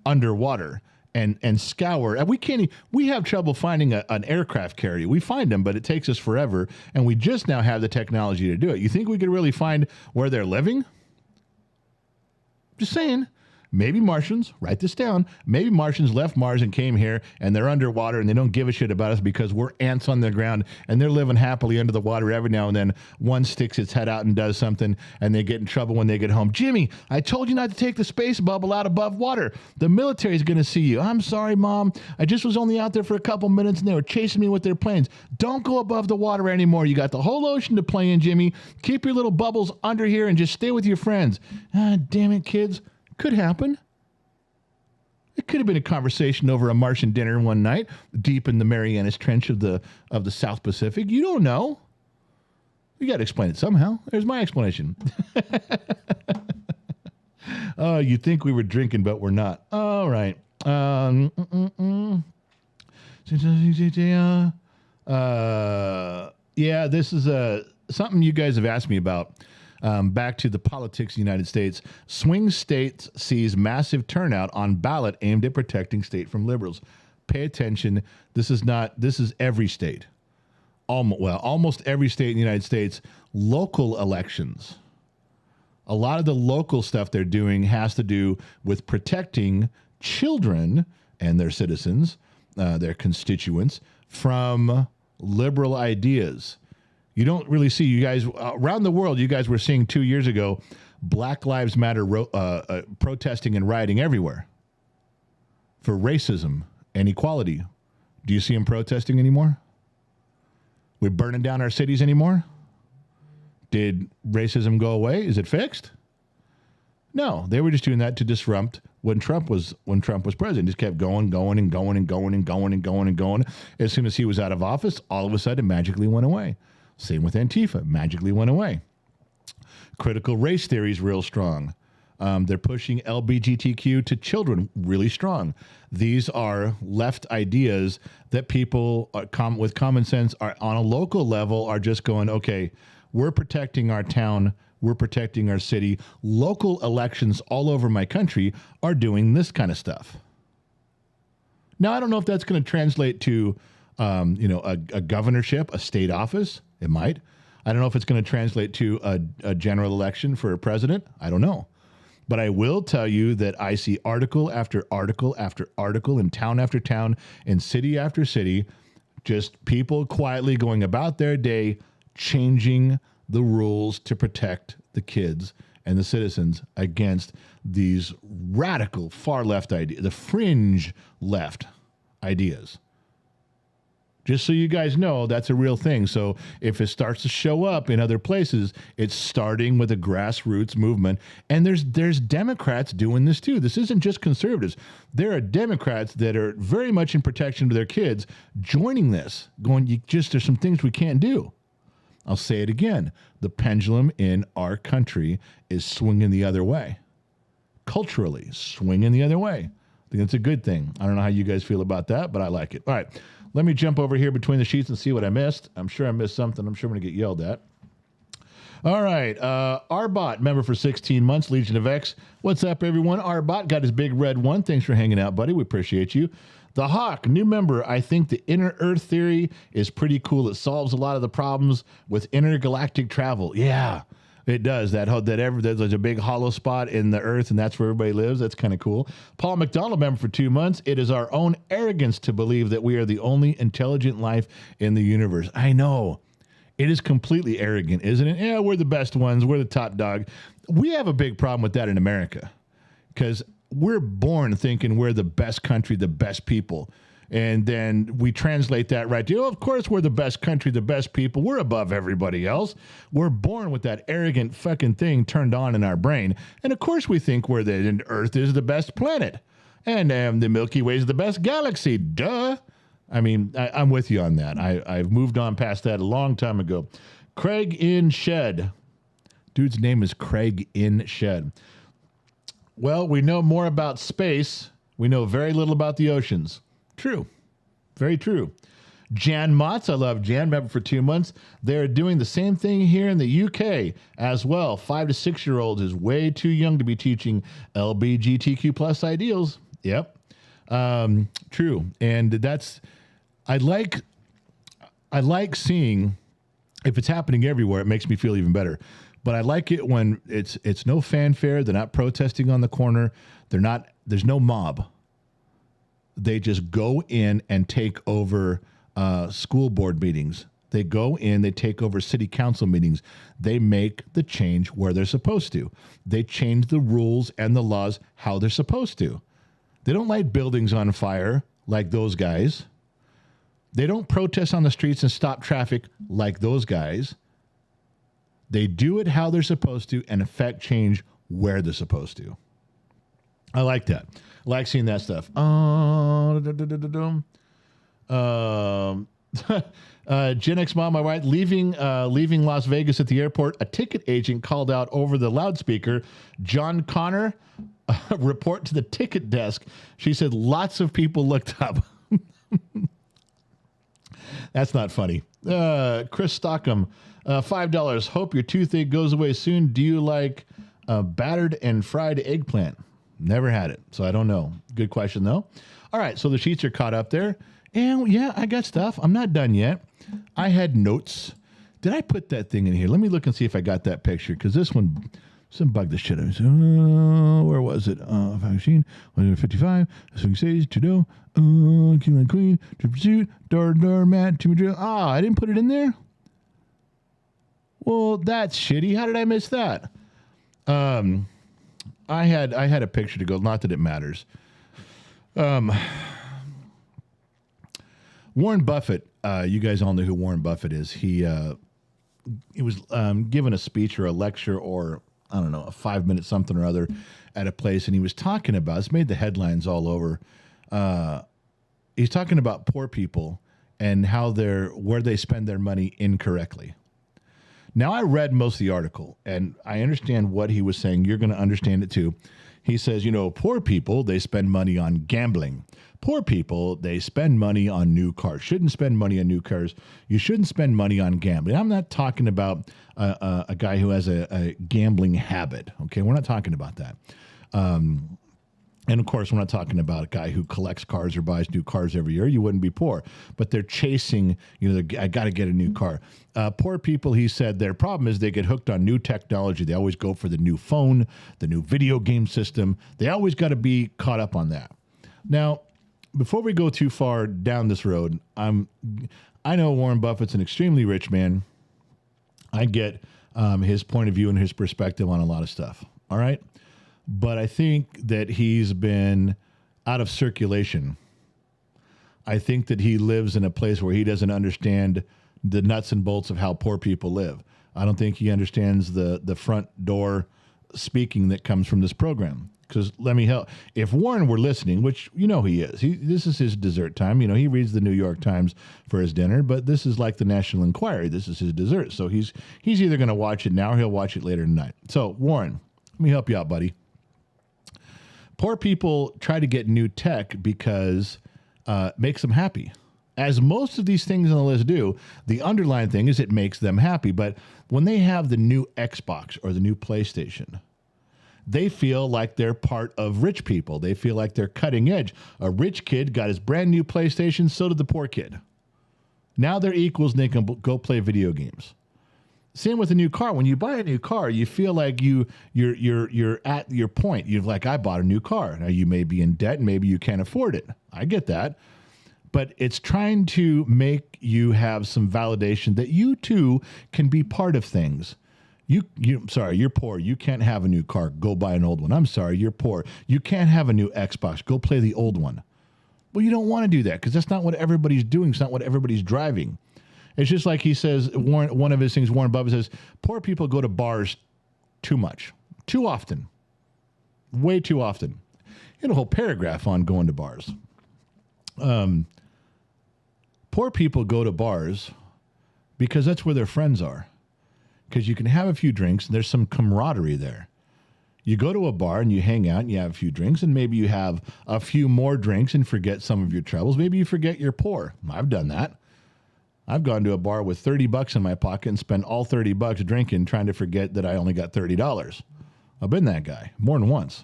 underwater and scour. And we have trouble finding an aircraft carrier. We find them, but it takes us forever. And we just now have the technology to do it. You think we could really find where they're living? Just saying. Maybe Martians, write this down, maybe Martians left Mars and came here and they're underwater and they don't give a shit about us because we're ants on the ground and they're living happily under the water. Every now and then one sticks its head out and does something and they get in trouble when they get home. Jimmy, I told you not to take the space bubble out above water. The military is going to see you. I'm sorry, Mom. I just was only out there for a couple minutes and they were chasing me with their planes. Don't go above the water anymore. You got the whole ocean to play in, Jimmy. Keep your little bubbles under here and just stay with your friends. Ah, damn it, kids. Could happen. It could have been a conversation over a Martian dinner one night, deep in the Marianas Trench of the South Pacific. You don't know. You got to explain it somehow. There's my explanation. Oh, you think we were drinking, but we're not. All right. Yeah, this is something you guys have asked me about. Back to the politics of the United States. Swing states sees massive turnout on ballot aimed at protecting state from liberals. Pay attention. This is every state. Almost every state in the United States. Local elections. A lot of the local stuff they're doing has to do with protecting children and their citizens, their constituents, from liberal ideas. You don't really see, you guys, around the world, you guys were seeing 2 years ago, Black Lives Matter protesting and rioting everywhere for racism and equality. Do you see them protesting anymore? We're burning down our cities anymore? Did racism go away? Is it fixed? No, they were just doing that to disrupt when Trump was president. Just kept going. As soon as he was out of office, all of a sudden, it magically went away. Same with Antifa, magically went away. Critical race theory is real strong. They're pushing LGBTQ to children really strong. These are left ideas that people with common sense are on a local level are just going, okay, we're protecting our town, we're protecting our city. Local elections all over my country are doing this kind of stuff. Now, I don't know if that's going to translate to a governorship, a state office. It might. I don't know if it's going to translate to a general election for a president. I don't know. But I will tell you that I see article after article after article in town after town, in city after city, just people quietly going about their day, changing the rules to protect the kids and the citizens against these radical far left ideas, the fringe left ideas. Just so you guys know, that's a real thing. So if it starts to show up in other places, it's starting with a grassroots movement. And there's Democrats doing this too. This isn't just conservatives. There are Democrats that are very much in protection of their kids joining this, going, there's some things we can't do. I'll say it again. The pendulum in our country is swinging the other way. Culturally, swinging the other way. I think it's a good thing. I don't know how you guys feel about that, but I like it. All right. Let me jump over here between the sheets and see what I missed. I'm sure I missed something. I'm sure I'm going to get yelled at. All right. Arbot, member for 16 months, Legion of X. What's up, everyone? Arbot got his big red one. Thanks for hanging out, buddy. We appreciate you. The Hawk, new member. I think the inner Earth theory is pretty cool. It solves a lot of the problems with intergalactic travel. Yeah, it does. There's a big hollow spot in the Earth, and that's where everybody lives. That's kind of cool. Paul McDonald, member for 2 months. It is our own arrogance to believe that we are the only intelligent life in the universe. I know. It is completely arrogant, isn't it? Yeah, we're the best ones. We're the top dog. We have a big problem with that in America because we're born thinking we're the best country, the best people. And then we translate that right to, of course, we're the best country, the best people. We're above everybody else. We're born with that arrogant fucking thing turned on in our brain. And of course we think Earth is the best planet. And the Milky Way is the best galaxy. Duh. I mean, I'm with you on that. I've moved on past that a long time ago. Craig in Shed. Dude's name is Craig in Shed. Well, we know more about space. We know very little about the oceans. True. Very true. Jan Motz, I love Jan, remember for 2 months. They're doing the same thing here in the UK as well. 5 to 6 year olds is way too young to be teaching LGBTQ plus ideals. Yep. True. And that's, I like seeing, if it's happening everywhere, it makes me feel even better. But I like it when it's no fanfare. They're not protesting on the corner. There's no mob. They just go in and take over school board meetings. They go in, they take over city council meetings. They make the change where they're supposed to. They change the rules and the laws how they're supposed to. They don't light buildings on fire like those guys. They don't protest on the streets and stop traffic like those guys. They do it how they're supposed to and affect change where they're supposed to. I like that. I like seeing that stuff. Gen X mom, my wife, leaving Las Vegas at the airport. A ticket agent called out over the loudspeaker, John Connor, report to the ticket desk. She said lots of people looked up. That's not funny. Chris Stockham, $5. Hope your toothache goes away soon. Do you like battered and fried eggplant? Never had it, so I don't know. Good question, though. All right, so the sheets are caught up there. And, yeah, I got stuff. I'm not done yet. I had notes. Did I put that thing in here? Let me look and see if I got that picture, because this one, some bug the shit out of me. Where was it? 155, swing stage, Trudeau, King and Queen, to pursuit, door, mat, to drill. I didn't put it in there? Well, that's shitty. How did I miss that? I had a picture to go. Not that it matters. Warren Buffett. You guys all know who Warren Buffett is. He was given a speech or a lecture or I don't know, a 5-minute something or other at a place, and he was talking about. It's made the headlines all over. He's talking about poor people and how where they spend their money incorrectly. Now, I read most of the article, and I understand what he was saying. You're going to understand it, too. He says, poor people, they spend money on gambling. Poor people, they spend money on new cars. Shouldn't spend money on new cars. You shouldn't spend money on gambling. I'm not talking about a guy who has a gambling habit, okay? We're not talking about that. And, of course, we're not talking about a guy who collects cars or buys new cars every year. You wouldn't be poor. But they're chasing, I got to get a new car. Poor people, he said, their problem is they get hooked on new technology. They always go for the new phone, the new video game system. They always got to be caught up on that. Now, before we go too far down this road, I know Warren Buffett's an extremely rich man. I get his point of view and his perspective on a lot of stuff. All right? But I think that he's been out of circulation. I think that he lives in a place where he doesn't understand the nuts and bolts of how poor people live. I don't think he understands the front door speaking that comes from this program. Because let me help. If Warren were listening, which he is, this is his dessert time. He reads the New York Times for his dinner, but this is like the National Enquirer. This is his dessert. So he's either going to watch it now or he'll watch it later tonight. So Warren, let me help you out, buddy. Poor people try to get new tech because it makes them happy. As most of these things on the list do, the underlying thing is it makes them happy. But when they have the new Xbox or the new PlayStation, they feel like they're part of rich people. They feel like they're cutting edge. A rich kid got his brand new PlayStation, so did the poor kid. Now they're equals and they can go play video games. Same with a new car. When you buy a new car, you feel like you're at your point. You're like, I bought a new car. Now you may be in debt and maybe you can't afford it. I get that. But it's trying to make you have some validation that you too can be part of things. Sorry, you're poor. You can't have a new car. Go buy an old one. I'm sorry, you're poor. You can't have a new Xbox. Go play the old one. Well, you don't want to do that because that's not what everybody's doing. It's not what everybody's driving. It's just like he says, one of his things, Warren Buffett says, poor people go to bars too much, too often, way too often. He had a whole paragraph on going to bars. Poor people go to bars because that's where their friends are. Because you can have a few drinks and there's some camaraderie there. You go to a bar and you hang out and you have a few drinks and maybe you have a few more drinks and forget some of your troubles. Maybe you forget you're poor. I've done that. I've gone to a bar with $30 in my pocket and spent all $30 drinking, trying to forget that I only got $30. I've been that guy more than once.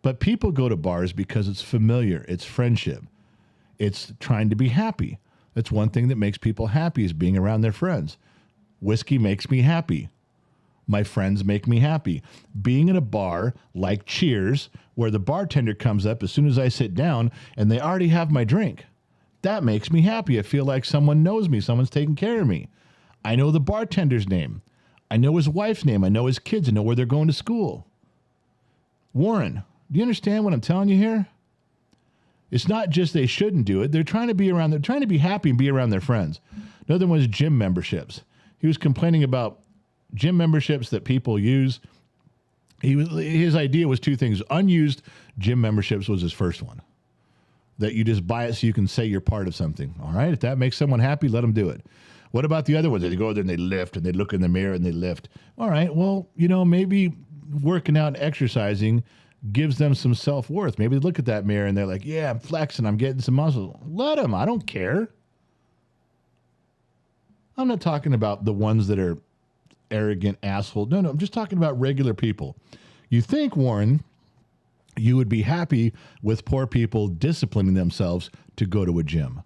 But people go to bars because it's familiar. It's friendship. It's trying to be happy. That's one thing that makes people happy is being around their friends. Whiskey makes me happy. My friends make me happy. Being in a bar like Cheers, where the bartender comes up as soon as I sit down and they already have my drink. That makes me happy. I feel like someone knows me. Someone's taking care of me. I know the bartender's name. I know his wife's name. I know his kids. I know where they're going to school. Warren, do you understand what I'm telling you here? It's not just they shouldn't do it. They're trying to be around. They're trying to be happy and be around their friends. Another one is gym memberships. He was complaining about gym memberships that people use. His idea was two things. Unused gym memberships was his first one. That you just buy it so you can say you're part of something. All right? If that makes someone happy, let them do it. What about the other ones? They go there and they lift and they look in the mirror and they lift. All right, well, maybe working out and exercising gives them some self-worth. Maybe they look at that mirror and they're like, yeah, I'm flexing. I'm getting some muscle. Let them. I don't care. I'm not talking about the ones that are arrogant asshole. No, I'm just talking about regular people. You think, Warren, you would be happy with poor people disciplining themselves to go to a gym.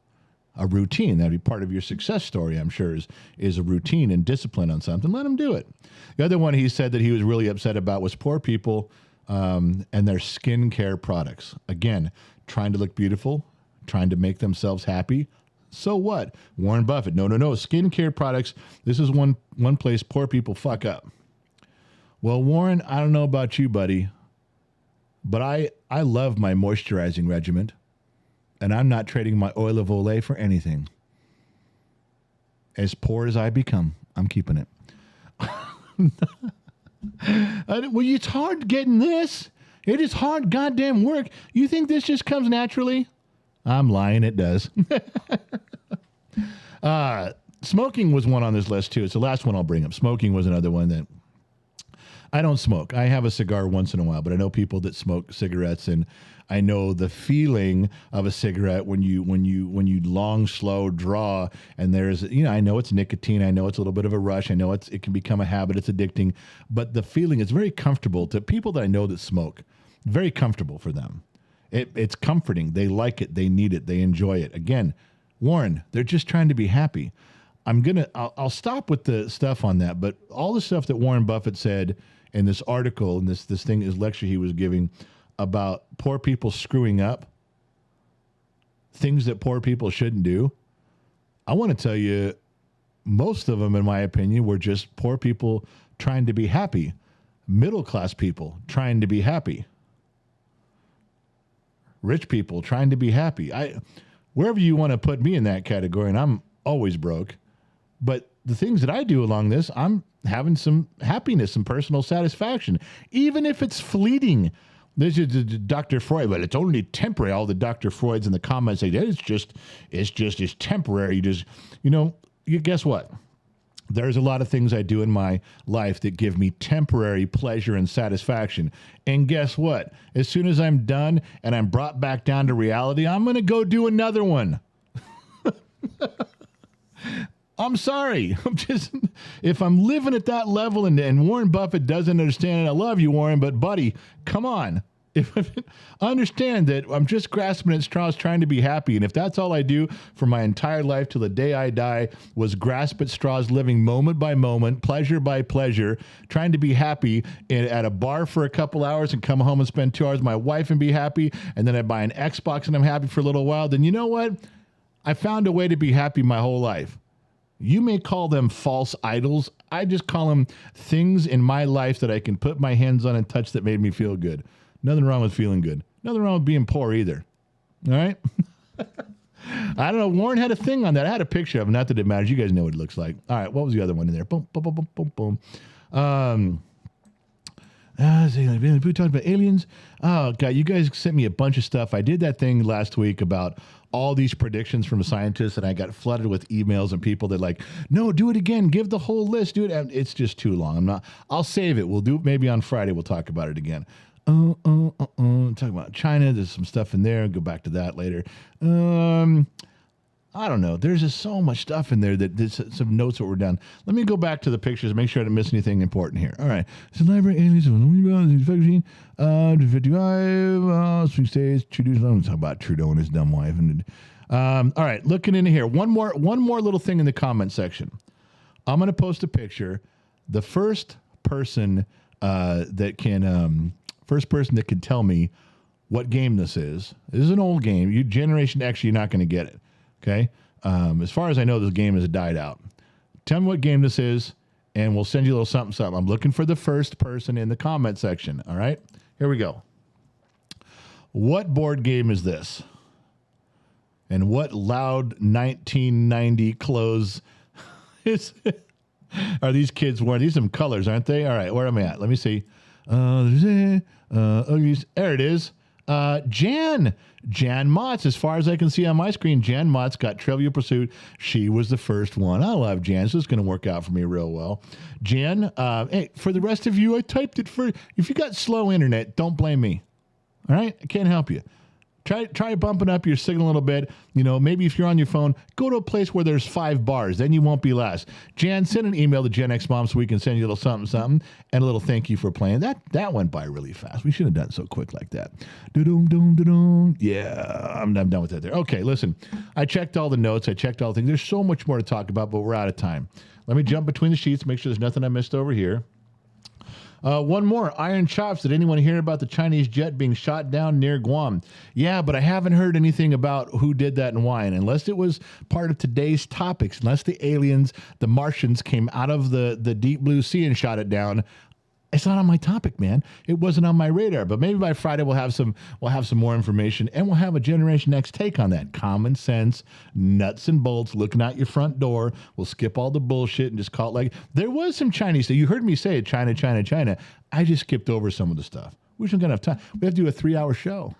A routine. That'd be part of your success story, I'm sure, is a routine and discipline on something. Let them do it. The other one he said that he was really upset about was poor people and their skincare products. Again, trying to look beautiful, trying to make themselves happy. So what? Warren Buffett. No. Skincare products. This is one place poor people fuck up. Well, Warren, I don't know about you, buddy, but I love my moisturizing regimen, and I'm not trading my oil of Olay for anything. As poor as I become, I'm keeping it. Well, it's hard getting this. It is hard goddamn work. You think this just comes naturally? I'm lying. It does. Smoking was one on this list, too. It's the last one I'll bring up. Smoking was another one that I don't smoke. I have a cigar once in a while, but I know people that smoke cigarettes, and I know the feeling of a cigarette when you long, slow draw, and there's, I know it's nicotine. I know it's a little bit of a rush. I know it can become a habit. It's addicting, but the feeling is very comfortable to people that I know that smoke. Very comfortable for them. It's comforting. They like it. They need it. They enjoy it. Again, Warren, they're just trying to be happy. I'll stop with the stuff on that, but all the stuff that Warren Buffett said in this article and this lecture he was giving about poor people screwing up, things that poor people shouldn't do, I want to tell you, most of them, in my opinion, were just poor people trying to be happy, middle-class people trying to be happy, rich people trying to be happy. Wherever you want to put me in that category, and I'm always broke, but the things that I do along this, I'm having some happiness and personal satisfaction, even if it's fleeting. There's Dr. Freud, but it's only temporary. All the Dr. Freuds in the comments say that it's temporary. You guess what? There's a lot of things I do in my life that give me temporary pleasure and satisfaction. And guess what? As soon as I'm done and I'm brought back down to reality, I'm going to go do another one. I'm sorry. If I'm living at that level and Warren Buffett doesn't understand it, I love you, Warren, but buddy, come on. I understand that I'm just grasping at straws trying to be happy. And if that's all I do for my entire life till the day I die was grasp at straws, living moment by moment, pleasure by pleasure, trying to be happy at a bar for a couple hours and come home and spend 2 hours with my wife and be happy, and then I buy an Xbox and I'm happy for a little while, then you know what? I found a way to be happy my whole life. You may call them false idols. I just call them things in my life that I can put my hands on and touch that made me feel good. Nothing wrong with feeling good. Nothing wrong with being poor either. All right. I don't know. Warren had a thing on that. I had a picture of him. Not that it matters. You guys know what it looks like. All right. What was the other one in there? Boom, boom, boom, boom, boom, boom. We talked about aliens. Oh, God, you guys sent me a bunch of stuff. I did that thing last week about all these predictions from scientists, and I got flooded with emails and people that like, no, do it again. Give the whole list. Do it. And it's just too long. I'll save it. We'll do it maybe on Friday. We'll talk about it again. Talk about China. There's some stuff in there. Go back to that later. I don't know. There's just so much stuff in there that there's some notes that were done. Let me go back to the pictures and make sure I didn't miss anything important here. All right. So library aliens, 55, swing states, Trudeau's. I'm talking about Trudeau and his dumb wife. All right. Looking into here. One more little thing in the comment section. I'm going to post a picture. The first person that can tell me what game this is. This is an old game. Generation X, you're not going to get it. Okay. As far as I know, this game has died out. Tell me what game this is, and we'll send you a little something, something. I'm looking for the first person in the comment section. All right. Here we go. What board game is this? And what loud 1990 clothes are these kids wearing? These are some colors, aren't they? All right. Where am I at? Let me see. There it is. Jan Motz, as far as I can see on my screen, Jan Motz got Trivial Pursuit. She was the first one. I love Jan, so it's going to work out for me real well. Jan, hey, for the rest of you, I typed it for. If you got slow internet, don't blame me. All right? I can't help you. Try bumping up your signal a little bit. You know, maybe if you're on your phone, go to a place where there's 5 bars. Then you won't be last. Jan, send an email to Gen X Mom so we can send you a little something, something, and a little thank you for playing. That went by really fast. We shouldn't have done it so quick like that. Yeah, I'm done with that there. Okay, listen. I checked all the notes. I checked all the things. There's so much more to talk about, but we're out of time. Let me jump between the sheets, make sure there's nothing I missed over here. One more. Iron Chops. Did anyone hear about the Chinese jet being shot down near Guam? Yeah, but I haven't heard anything about who did that and why. And unless it was part of today's topics, unless the aliens, the Martians, came out of the deep blue sea and shot it down, it's not on my topic, man. It wasn't on my radar. But maybe by Friday we'll have some more information, and we'll have a Generation X take on that. Common sense, nuts and bolts, looking out your front door. We'll skip all the bullshit and just call it like there was some Chinese stuff. You heard me say it, China, China, China. I just skipped over some of the stuff. We don't got enough time. We have to do a 3-hour show.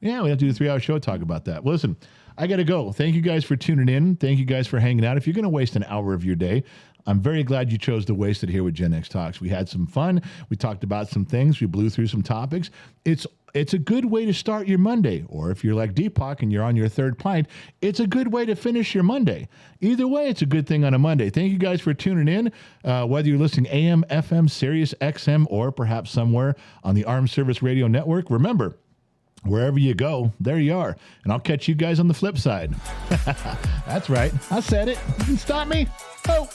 Yeah, we have to do a 3-hour show to talk about that. Well, listen, I got to go. Thank you guys for tuning in. Thank you guys for hanging out. If you're going to waste an hour of your day, I'm very glad you chose to waste it here with Gen X Talks. We had some fun. We talked about some things. We blew through some topics. It's a good way to start your Monday. Or if you're like Deepak and you're on your 3rd pint, it's a good way to finish your Monday. Either way, it's a good thing on a Monday. Thank you guys for tuning in. Whether you're listening AM, FM, Sirius XM, or perhaps somewhere on the Armed Service Radio Network, remember, wherever you go, there you are. And I'll catch you guys on the flip side. That's right. I said it. You can stop me. Oh.